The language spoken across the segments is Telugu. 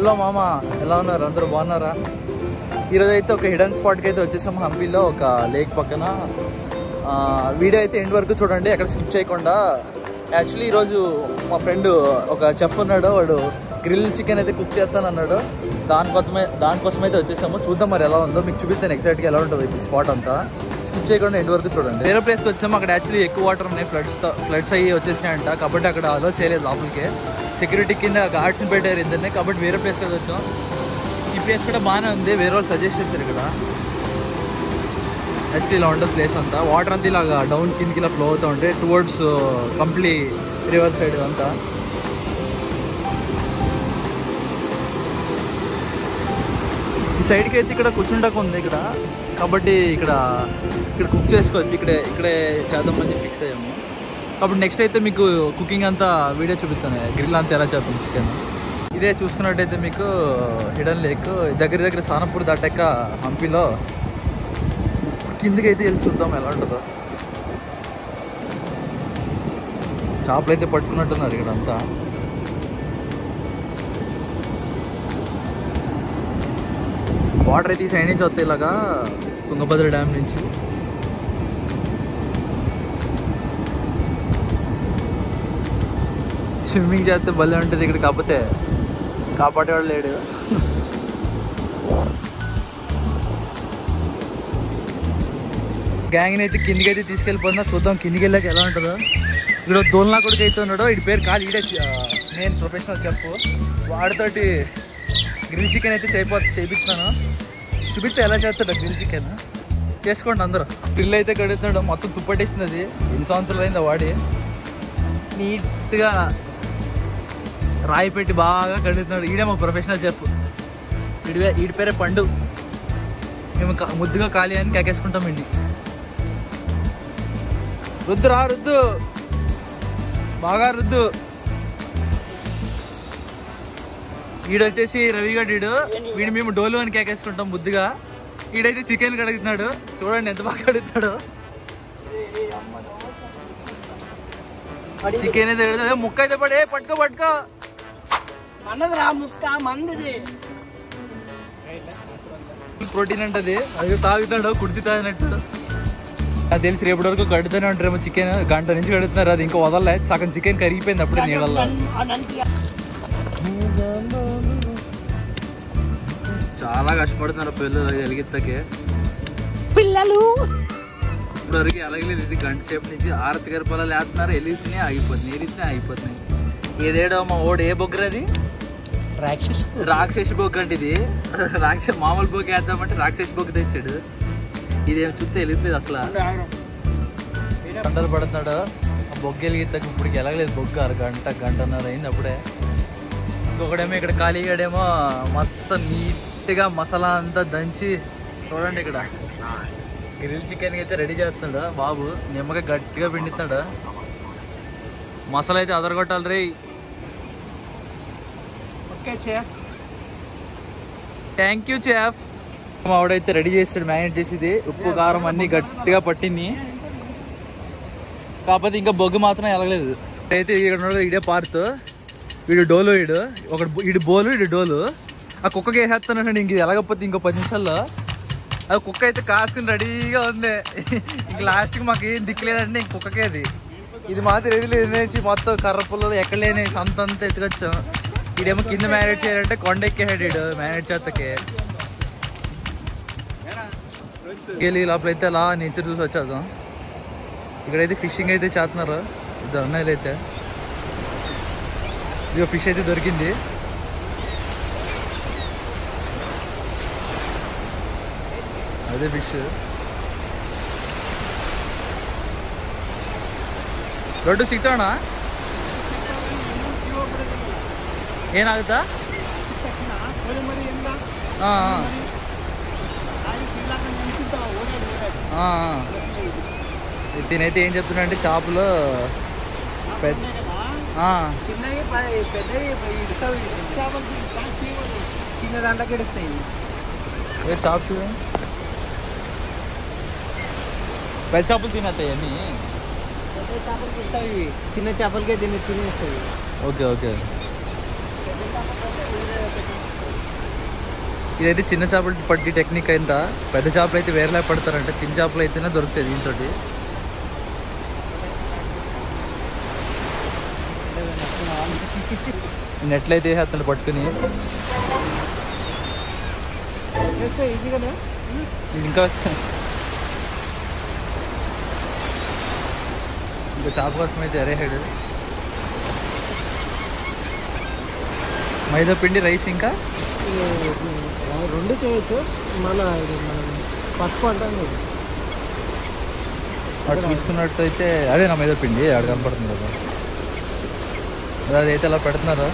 హలో మామ, ఎలా ఉన్నారు? అందరూ బాగున్నారా? ఈరోజు అయితే ఒక హిడెన్ స్పాట్కి అయితే వచ్చేసాం హంపీలో, ఒక లేక్ పక్కన. వీడియో అయితే ఎండ్ వరకు చూడండి, ఎక్కడ స్కిప్ చేయకుండా. యాక్చువల్లీ ఈరోజు మా ఫ్రెండ్ ఒక చెఫ్ ఉన్నాడు, వాడు గ్రిల్ చికెన్ అయితే కుక్ చేస్తానన్నాడు. దానికోసం అయితే వచ్చేసాము. చూద్దాం మరి ఎలా ఉందో, మీకు చూపిస్తాను ఎగ్జాక్ట్గా ఎలా ఉంటుంది ఇప్పుడు స్పాట్ అంతా. స్కిప్ చేయకుండా ఎండ్ వరకు చూడండి. వేరే ప్లేస్కి వచ్చాము, అక్కడ యాక్చువల్లీ ఎక్కువ వాటర్ ఉన్నాయి, ఫ్లడ్స్ అయ్యి వచ్చేసినాయంట. కాబట్టి అక్కడ అలో చేయలేదు లోపలికి, సెక్యూరిటీ కింద గార్డ్స్ని పెట్టారు ఇద్దరిని. కాబట్టి వేరే ప్లేస్కి వచ్చాం. ఈ ప్లేస్ కూడా బాగానే ఉంది, వేరే వాళ్ళు సజెస్ట్ చేశారు. ఇక్కడ యాక్చువల్లీ ఇలా ఉంటుంది ప్లేస్ అంతా. వాటర్ అంతా ఇలాగా డౌన్ కిందకి ఇలా ఫ్లో అవుతూ ఉంటాయి టువర్డ్స్ కంప్లీ రివర్ సైడ్ అంతా. ఈ సైడ్కి అయితే ఇక్కడ కూర్చుంటాకు ఉంది ఇక్కడ, కాబట్టి ఇక్కడ కుక్ చేసుకోవచ్చు. ఇక్కడే చేద్దామని ఫిక్స్ అయ్యాము. కాబట్టి నెక్స్ట్ అయితే మీకు కుకింగ్ అంతా వీడియో చూపిస్తాను, గ్రిల్ అంతా ఎలా చేద్దాం చికెన్. ఇదే చూసుకున్నట్టయితే మీకు హిడెన్ లేక్ దగ్గర సానపూర్ దాటాక హంపీలో కిందికి అయితే వెళ్ళి చూద్దాం ఎలా ఉంటుందో. చేపలు అయితే పట్టుకున్నట్టున్నారు ఇక్కడ అంతా. వాటర్ అయితే ఈ సైడ్ నుంచి వస్తాయి ఇలాగా, తుంగభద్ర డ్యామ్ నుంచి. స్విమ్మింగ్ చేస్తే భలే ఉంటుంది ఇక్కడ, కాకపోతే కాపాడేవాడు లేడు. గ్యాంగ్ని అయితే కిందికి అయితే తీసుకెళ్ళిపోతున్నా, చూద్దాం కిందికి వెళ్ళాక ఎలా ఉంటుందో. ఇక్కడ దోల్నా కొడుకు అయితే ఉన్నాడు, ఇటు పేరు కాదు, ఈడే నేను ప్రొఫెషనల్ చెఫ్. వాడితోటి గ్రిల్ చికెన్ అయితే చేయిస్తున్నాను. చూపిస్తే ఎలా చేస్తాడు గ్రిల్ చికెన్, చేసుకోండి అందరూ. గ్రిల్ అయితే కడుగుతున్నాడు, మొత్తం తుప్పట్టేసింది అది. ఎన్ని సంవత్సరాలు అయింది వాడి. నీట్గా రాయి పెట్టి బాగా కడుగుతున్నాడు. ఈడే మా ప్రొఫెషనల్ చెఫ్, ఈడి పేరే పండు. మేము ముద్దుగా ఖాళీ అని కేకేసుకుంటాం. ఇండి రుద్దు బాగా రుద్దు. ఈడొచ్చేసి రవిగడ్డీడు, వీడు మేము డోలు అని కేకేసుకుంటాం ముద్దుగా. ఈడైతే చికెన్ కడుగుతున్నాడు, చూడండి ఎంత బాగా కడుగుతాడు. చికెన్ అయితే ముక్క అయితే పట్టుకో ప్రోటీన్ అంటది, అది తాగుతాడు కుర్తి తాగినట్టు. అది తెలిసి రేపటి వరకు కడుతూనే ఉంటారేమో చికెన్. గంట నుంచి కడుతున్నారు, అది ఇంకా వదలలే. సగం చికెన్ కరిగిపోయింది అప్పుడే నీళ్ళల్లో. చాలా కష్టపడుతున్నారు పిల్లలు ఎలిగిత్తకే. ఇప్పుడు వరకు ఎలగలేదు, ఇది గంట సేపు నుంచి ఆరతి గర్భాలు లేస్తున్నారు. ఎలిగితేనే ఆగిపోతుంది, ఎలిగితే ఆగిపోతున్నాయి. ఏదేడో మా ఓడు ఏ బొగ్గర, అది రాక్షసి బొగ్గు అంటే. ఇది మామూలు బొగ్గు వేద్దామంటే రాక్షసి బొగ్గు తెచ్చాడు. ఇదేం చూస్తే వెలిగిపోయింది అసలు. గంటలు పడుతున్నాడు ఆ బొగ్గు వెలిగిస్తాక. ఇప్పుడు ఎలగలేదు బొగ్గు, గంటన్నర అయింది అప్పుడే. ఇంకొకడేమో ఇక్కడ ఖాళీగాడేమో మొత్తం నీట్గా మసాలా అంతా దంచి. చూడండి ఇక్కడ గ్రిల్ చికెన్ అయితే రెడీ చేస్తున్నాడు బాబు. నిమ్మకాయ గట్టిగా పిండిస్తున్నాడు. మసాలా అయితే అదరగొట్టాలి రే. Thank you chef. ఆవిడైతే రెడీ చేస్తాడు, మ్యారినేట్ చేసేది. ఉప్పు కారం అన్ని గట్టిగా పట్టింది, కాకపోతే ఇంకా బొగ్గు మాత్రం ఎలగలేదు. అయితే ఇక్కడ ఇదే పార్త్. వీడు డోలు, వీడు బోలు, వీడు డోలు. ఆ కుక్కకి వేసేస్తానండి. ఇంక ఇది ఎలాగపోతే ఇంకో 10 నిమిషాల్లో ఆ కుక్క అయితే కాసుకుని రెడీగా ఉంది. ఇంక లాస్ట్కి మాకు ఏం దిక్కులేదంటే ఇంక కుక్కకే అది. ఇది మాత్రం రెడీ లేనేసి మొత్తం కర్ర పుల్లలు ఎక్కడ లేని సంత అంతా ఎత్తుకొచ్చాం. ఇదేమో కింద మ్యారినేట్ చేయాలంటే కొండ ఎక్కేసాడు వీడు మ్యారినేట్ చేస్తకే. వెళ్ళి లోపలైతే అలా నేచర్ చూసి వచ్చేద్దాం. ఇక్కడైతే ఫిషింగ్ అయితే చేస్తున్నారు ఇద్దరు అన్నయ్యలు అయితే. ఇదిగో ఫిష్ అయితే దొరికింది. ಅದೇ ಫಿಶ್ ದೊಡ್ಡ ಸಿಗ್ತಾವಣ್ಣ. ಏನಾಗುತ್ತಾ? ಹಾಂ తినైతే ఏం చెప్తున్నా అంటే చేపలు చిన్న దాంట్లోకి ఇడుస్తాయి. చేప పెద్ద చేపలు తినేస్తాయి అన్నీ. చిన్న చేపలకే తినేస్తాయి. Okay okay. ఇదైతే చిన్న చేపలు పట్టి టెక్నిక్ అయిందా. పెద్ద చేపలు అయితే వేరేలా పడతారంట, చిన్న చేపలు అయితేనే దొరుకుతాయి దీంతో. నెట్లయితే అతను పట్టుకుని ఇంకా చేప కోసం అయితే అరే హెడ్ మైదా పిండి రైస్ ఇంకా 2 చేయొచ్చు. మళ్ళీ మనం పసుపు అంటాను అటు చూసుకున్నట్టయితే అదే నా మైదా పిండి ఆడ కనపడుతుంది కదా, అదైతే అలా పెడుతున్నారు.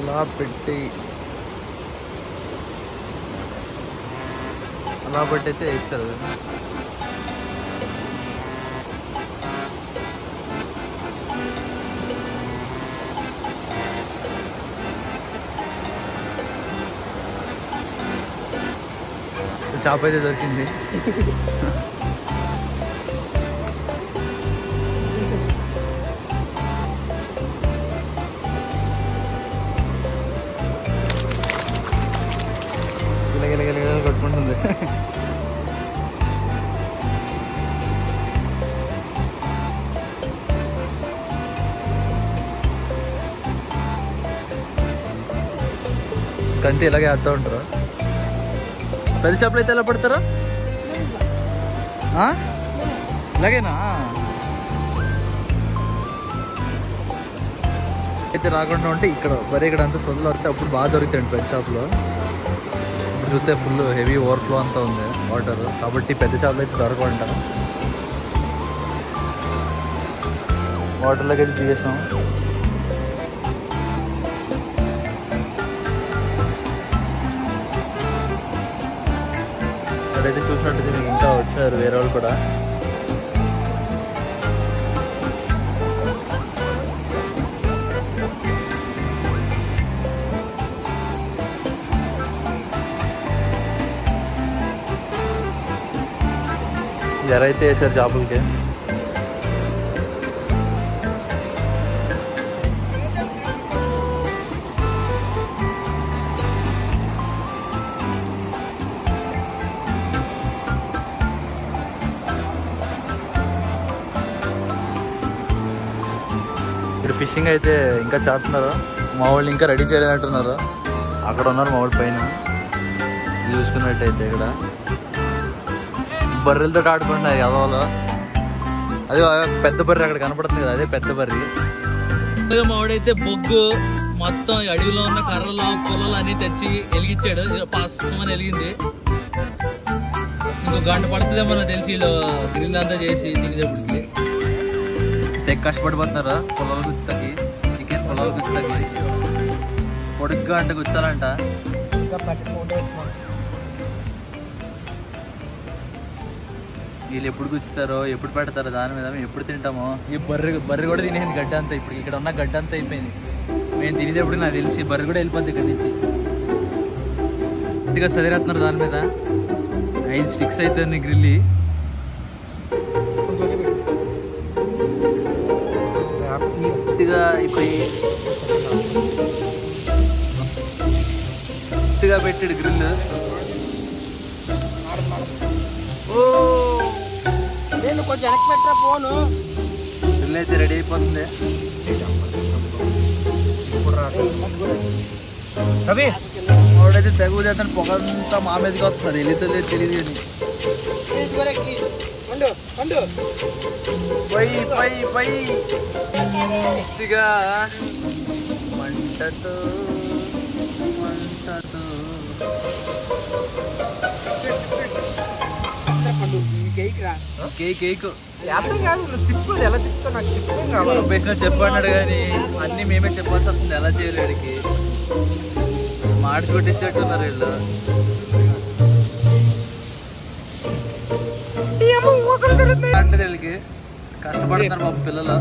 అలా పెట్టి అయితే వేస్తారు. చేప అయితే దొరికింది. కొట్టుకుంటుంది. కంతి ఇలాగే వేస్తూ ఉంటారు. పెద్ద చేపలు అయితే ఎలా పడతారా? ఇలాగేనా అయితే రాకుండా ఉంటే ఇక్కడ మరి ఇక్కడ అంతా సొంతలు వస్తే అప్పుడు బాగా దొరుకుతాయండి పెద్ద చేపలు. ఇప్పుడు చూస్తే ఫుల్ హెవీ ఓవర్ఫ్లో అంతా ఉంది వాటర్, కాబట్టి పెద్ద చేపలు అయితే దొరకవంట. వాటర్లోకి అయితే తీసేసాం. అక్కడైతే చూసినట్టయితే మీకు ఇంకా వచ్చారు వేరే వాళ్ళు కూడా. ఎర అయితే వేసారు చేపలకి. ఇక్కడ ఫిషింగ్ అయితే ఇంకా చేస్తున్నారు. మా వాళ్ళు ఇంకా రెడీ చేయలేనట్టున్నారు. అక్కడ ఉన్నారు మా వాళ్ళు పైన. చూసుకున్నట్టయితే ఇక్కడ బర్రెలతో ఆడుకుంటున్నారు ఎదవలో. అదే పెద్ద బర్రె అక్కడ కనపడుతుంది కదా, అదే పెద్ద బర్రె. మా వాడైతే బొగ్గు మొత్తం అడవిలో ఉన్న కర్రలు పొలాలు అన్ని తెచ్చి వెలిగించాడు. పాసమని వెలిగింది. ఇంకో గంట పడుతుందేమో నాకు తెలిసి వీళ్ళు గ్రిల్ అంతా చేసి తినేటప్పటికి. తెగ కష్టపడిపోతున్నారా పొలాలు గుచ్చుతాకి, చికెన్ పొలాలు గుచ్చుతాకి. పొడుగ్గా అంటే గుచ్చాలంట. వీళ్ళు ఎప్పుడు గుచ్చుతారో ఎప్పుడు పెడతారో దాని మీద మేము ఎప్పుడు తింటామో. ఈ బర్రె కూడా తినేసింది గడ్డ అంతా. ఇప్పుడు ఇక్కడ ఉన్న గడ్డ అంతా అయిపోయింది. మేము తినేటప్పుడు నాకు తెలిసి బర్రె కూడా వెళ్ళిపోద్ది ఇక్కడి నుంచి. ఇంటిగా చదివేస్తున్నారు దాని మీద. 5 స్టిక్స్ అవుతుంది గ్రిల్లి. పూర్తిగా అయిపోయి పూర్తిగా పెట్టాడు గ్రిల్. నేను కొంచెం వెనక్కి పెట్టరా ఫోను. గ్రిల్ అయితే రెడీ అయిపోతుంది. వాడైతే తెగు చేస్తాను. పొగంతా మా మీదకి వస్తుంది. వెళ్ళితే తెలియదు అని పై పూర్తిగా మంటతో కేక్ చెప్పన్నాడు కానీ అన్ని మేమే చెప్పాల్సి వస్తుంది. ఎలా చేయలేడికి మాడి కొట్టించేట్టున్నారు వీళ్ళు. వీళ్ళకి కష్టపడుతున్నారు మా పిల్లలు.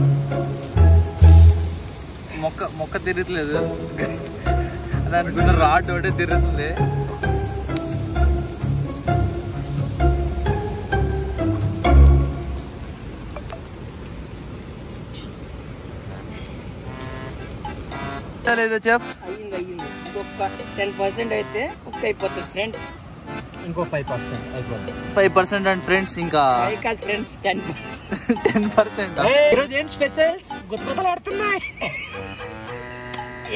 మొక్క తిరగట్లేదు. అది అనుకున్న రాడ్ ఒకటే తిరుగుతుంది. లేదా చెఫ్? అయ్యింది. ఇంకొక 10% అయితే కుక్ అయిపోతుంది ఫ్రెండ్స్. ఇంకో 5% అయిపోతుంది. 5% అండ్ ఫ్రెండ్స్ ఇంకా ఫ్రెండ్స్ 10%. ఈరోజు ఏం స్పెషల్స్ గుర్తులు ఆడుతున్నాయి.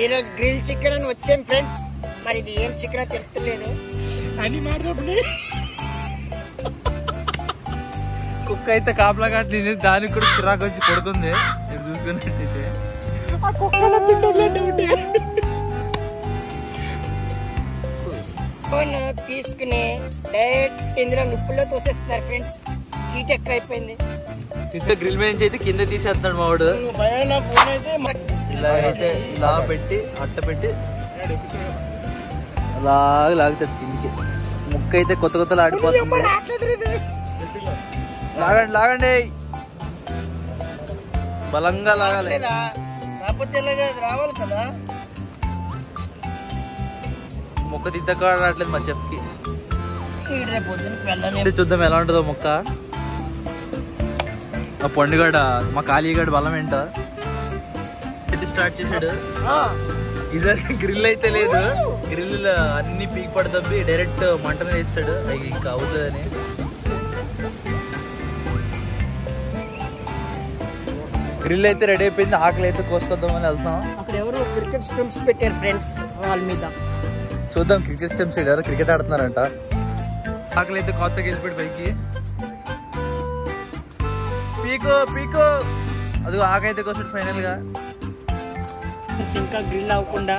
ఈరోజు గ్రిల్ చికెన్ అని వచ్చాం ఫ్రెండ్స్. మరి ఇది ఏం చికెన్ తెలుస్తలేదు అని మాట్లాడుతుంది. కుక్క అయితే కాపలా కట్టింది, దానికి కూడా చిరాకు వచ్చి కొడుతుంది. మీరు చూసుకున్నట్టయితే తీసుకుని డైరెక్ట్ ఇందులో నిప్పుల్లో తోసేస్తున్నారు ఫ్రెండ్స్. హీట్ ఎక్కువ అయిపోయింది. గ్రిల్ మీద నుంచి అయితే కింద తీసేస్తాడు మావాడు. ఇలా అయితే ఇలా పెట్టి అట్ట పెట్టి అలాగే లాగుతాడు కిందికి. ముక్క అయితే కొత్తలు ఆడిపోతుంది. లాగండి బలంగా లాగాలి. రావాలి కదా. ముక్క తిద్దక రావట్లేదు మా చెఫ్ కి. చూద్దాం ఎలా ఉంటుందో ముక్క. మా పండుగడ మా కాళీగడ బలం ఏంటో స్టార్ట్ చేసాడు. ఈసారి గ్రిల్ అయితే లేదు, గ్రిల్ అన్ని పీక్ పడదబ్బి డైరెక్ట్ మంట మీద వేస్తాడు. అది ఇంకా అవుతుందని. గ్రిల్ అయితే రెడీ అయిపోయింది. ఆకలి అయితే కోసుకొద్దామని వెళ్తాం. అక్కడ ఎవరు క్రికెట్ స్టంప్స్ పెట్టారు ఫ్రెండ్స్ వాళ్ళ మీద. చూద్దాం క్రికెట్ స్టంప్స్ ఎవరు క్రికెట్ ఆడుతున్నారంట. ఆకలి అయితే కొత్తగా వెళ్ళిపోయాడు పైకి. పీకో అది ఆకైతే కోసం ఫైనల్ గా. ఇంకా గ్రిల్ అవ్వకుండా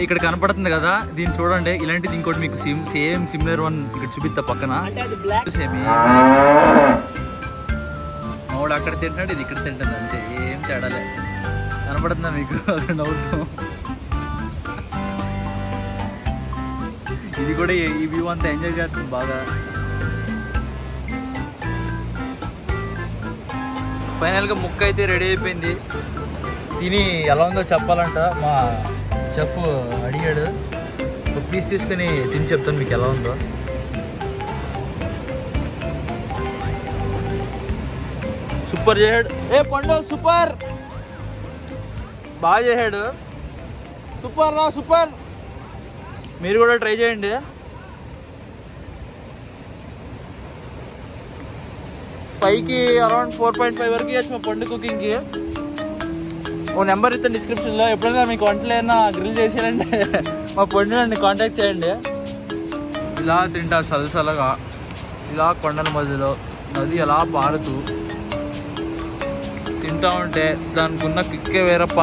ఇక్కడ కనపడుతుంది కదా, దీన్ని చూడండి. ఇలాంటిది ఇంకోటి మీకు సేమ్ సిమిలర్ వన్ ఇక్కడ చూపిస్తా పక్కన. మావాడు అక్కడ తింటాడు, ఇది ఇక్కడ తింటుంది, అంతే. ఏం తేడాలే. కనపడుతుందా మీకు? అక్కడ నవ్వుతాం. ఇది కూడా ఈ వ్యూ అంతా ఎంజాయ్ చేస్తుంది బాగా. ఫైనల్ గా ముక్క అయితే రెడీ అయిపోయింది. తిని ఎలా ఉందో చెప్పాలంట. మా చెఫ్ అడిగాడు, ఒక పీస్ తీసుకుని తిని చెప్తాను మీకు ఎలా ఉందో. సూపర్ చేసాడు. పండు సూపర్, బాగా చేసాడు. సూపర్. మీరు కూడా ట్రై చేయండి. పైకి అరౌండ్ 4.5 వరకు ఇవ్వచ్చు మా పండు కుకింగ్కి. ఓ నెంబర్ ఇస్తాను డిస్క్రిప్షన్లో. ఎప్పుడైనా మీకు వంటలు ఏమైనా గ్రిల్ చేసేయాలంటే మా పండు నన్ను కాంటాక్ట్ చేయండి. ఇలా తింటా సలసలగా, ఇలా కొండల మధ్యలో నది అలా పారుతూ తింటా ఉంటే దానికి ఉన్న కిక్కే వేరప్ప.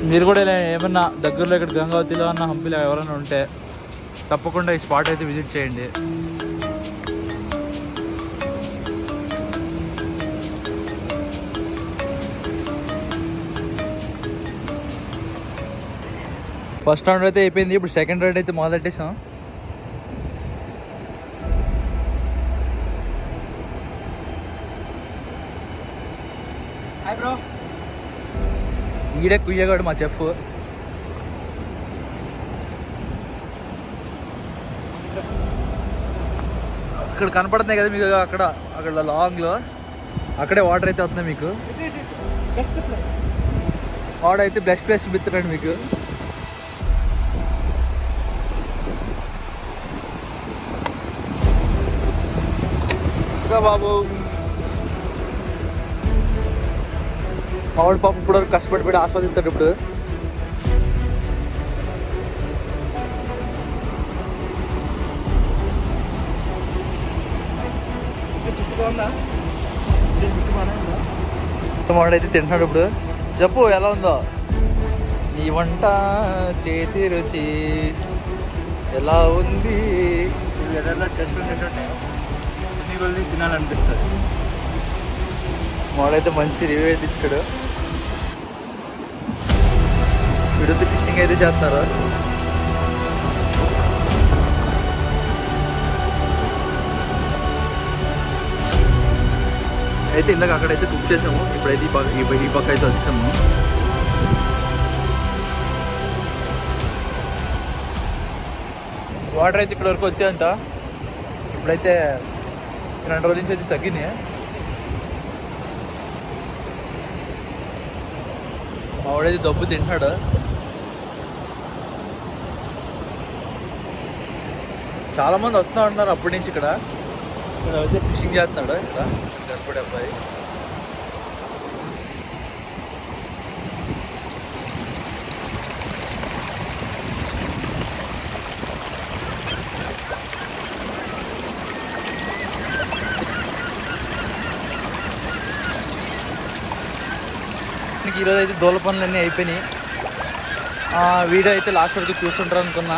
మీరు కూడా ఏమన్నా దగ్గరలో ఇక్కడ గంగావతిలో అన్న హంపిలో ఎవరైనా ఉంటే తప్పకుండా ఈ స్పాట్ అయితే విజిట్ చేయండి. ఫస్ట్ రౌండ్ అయితే అయిపోయింది. ఇప్పుడు సెకండ్ రౌండ్ అయితే మొదలెట్టేసాం. ఈడే కుయ్యగాడు మా చెఫ్. ఇక్కడ కనపడుతున్నాయి కదా మీకు, అక్కడ లాంగ్ లో అక్కడే వాటర్ అయితే వస్తున్నాయి మీకు. వాడైతే బెస్ట్ చూపిస్తున్నాడు మీకు. బాబు మావాడు పాపం ఇప్పుడు కష్టపడి ఆస్వాదిస్తాడు. ఇప్పుడు మావాడైతే తింటున్నాడు. ఇప్పుడు చెప్పు ఎలా ఉందో నీ వంట చేతి రుచి ఎలా ఉంది? ఏదైనా చేసుకునేటట్టు తినాలనిపిస్తుంది. వాడైతే మంచి రివ్యూ అయితే ఇచ్చాడు. విడుదల ఫిషింగ్ అయితే చేస్తున్నారు. అయితే ఇందాక అక్కడైతే కుక్ చేసాము. ఇప్పుడైతే ఈ పక్క అయితే వచ్చాము. వాటర్ అయితే ఇప్పటి వరకు వచ్చాయంట. ఇప్పుడైతే 2 రోజుల నుంచి అయితే తగ్గినాయి. మావాడైతే దబ్బు తింటున్నాడు. చాలా మంది వస్తూ ఉంటున్నారు అప్పటి నుంచి ఇక్కడ. అయితే ఫిషింగ్ చేస్తున్నాడు ఇక్కడ గణపతి అబ్బాయి. ఈరోజు అయితే దోల పనులన్నీ అయిపోయినాయి. వీడియో అయితే లాస్ట్ వరకు చూస్తుంటారు అనుకున్నా.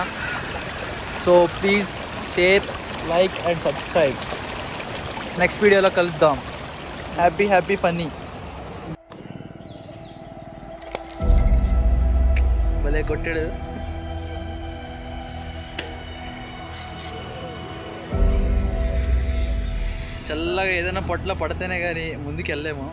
So please share, like and subscribe. Next వీడియోలో కలుద్దాం. Happy funny. భలే కొట్టాడు. చల్లగా ఏదైనా పొట్ల పడితేనే కానీ ముందుకు వెళ్ళలేము.